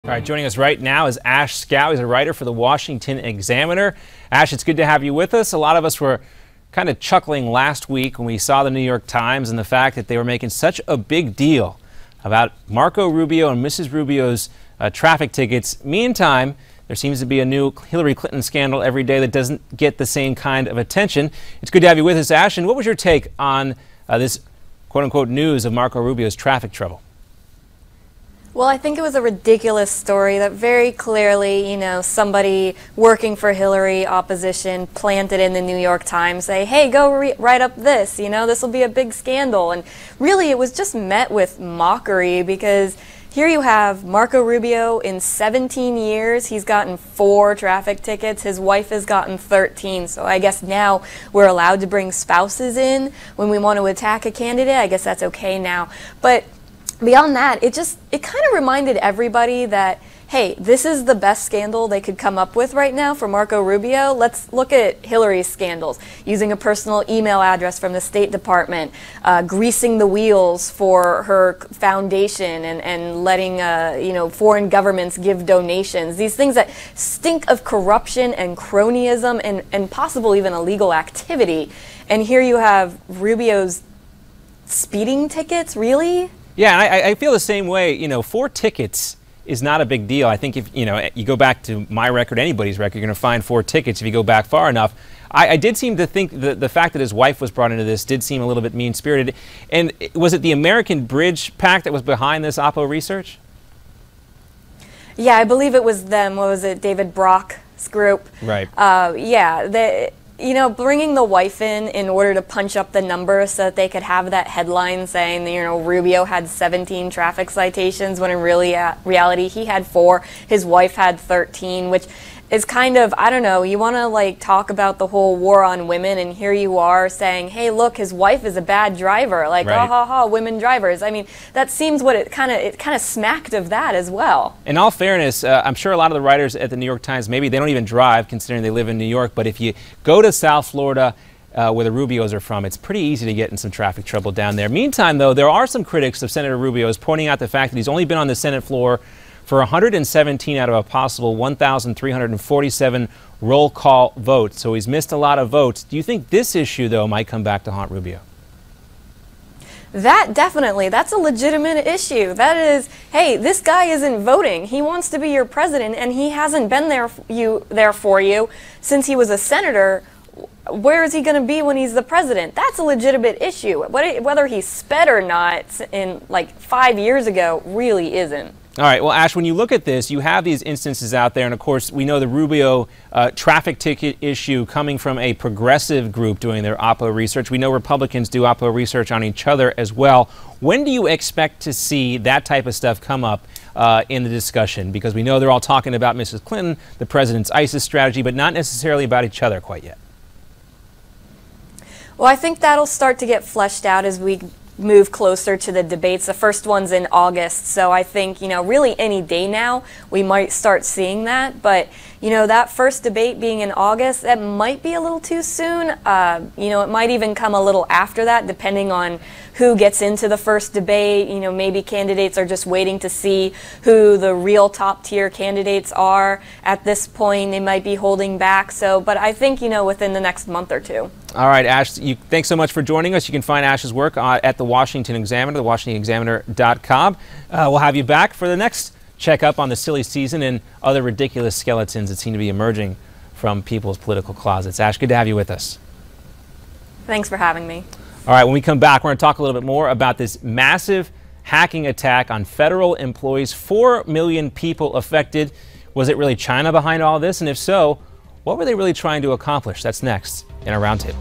All right, joining us right now is Ashe Schow. He's a writer for the Washington Examiner. Ashe, it's good to have you with us. A lot of us were kind of chuckling last week when we saw the New York Times and the fact that they were making such a big deal about Marco Rubio and Mrs. Rubio's traffic tickets. Meantime, there seems to be a new Hillary Clinton scandal every day that doesn't get the same kind of attention. It's good to have you with us, Ashe. And what was your take on this quote-unquote news of Marco Rubio's traffic trouble? Well, I think it was a ridiculous story that very clearly, somebody working for Hillary opposition planted in the New York Times, say, hey, go write up this, this will be a big scandal. And really, it was just met with mockery because here you have Marco Rubio in 17 years. He's gotten 4 traffic tickets. His wife has gotten 13. So I guess now we're allowed to bring spouses in when we want to attack a candidate. I guess that's okay now. But beyond that, it kind of reminded everybody that, hey, this is the best scandal they could come up with right now for Marco Rubio. Let's look at Hillary's scandals, using a personal email address from the State Department, greasing the wheels for her foundation and letting foreign governments give donations. These things that stink of corruption and cronyism and possible even illegal activity. And here you have Rubio's speeding tickets, really? Yeah, and I feel the same way. 4 tickets is not a big deal. I think if you go back to my record, anybody's record, you're going to find 4 tickets if you go back far enough. I did seem to think the fact that his wife was brought into this did seem a little bit mean-spirited. And was it the American Bridge PAC that was behind this Oppo research? Yeah, I believe it was them. What was it? David Brock's group. Right. Yeah. Bringing the wife in order to punch up the numbers so that they could have that headline saying that, Rubio had 17 traffic citations when in reality he had 4. His wife had 13, which is kind of, I don't know, you want to talk about the whole war on women, and here you are saying, hey, look, his wife is a bad driver. Right. Oh, ha, ha, women drivers. I mean, that seems what it kind of smacked of that as well. In all fairness, I'm sure a lot of the writers at the New York Times, maybe they don't even drive considering they live in New York, but if you go to South Florida, where the Rubios are from, it's pretty easy to get in some traffic trouble down there. Meantime, though, there are some critics of Senator Rubio's pointing out the fact that he's only been on the Senate floor for 117 out of a possible 1,347 roll call votes. So he's missed a lot of votes. Do you think this issue, though, might come back to haunt Rubio? That's a legitimate issue. That is, hey, this guy isn't voting. He wants to be your president, and he hasn't been there for you since he was a senator. Where is he going to be when he's the president? That's a legitimate issue. Whether he sped or not in 5 years ago really isn't. All right, well, Ashe, when you look at this, you have these instances out there, and of course, we know the Rubio traffic ticket issue coming from a progressive group doing their Oppo research. We know Republicans do Oppo research on each other as well. When do you expect to see that type of stuff come up in the discussion? Because we know they're all talking about Mrs. Clinton, the president's ISIS strategy, but not necessarily about each other quite yet. Well, I think that'll start to get fleshed out as we move closer to the debates. The first one's in August, so I think, really any day now we might start seeing that. But, that first debate being in August, that might be a little too soon. It might even come a little after that, depending on who gets into the first debate. Maybe candidates are just waiting to see who the real top-tier candidates are. At this point, they might be holding back. But I think, within the next month or 2. All right, Ashe, thanks so much for joining us. You can find Ashe's work at the Washington Examiner, thewashingtonexaminer.com. We'll have you back for the next checkup on the silly season and other ridiculous skeletons that seem to be emerging from people's political closets. Ashe, good to have you with us. Thanks for having me. All right, when we come back, we're going to talk a little bit more about this massive hacking attack on federal employees. 4 million people affected. Was it really China behind all this? And if so, what were they really trying to accomplish? That's next in our roundtable.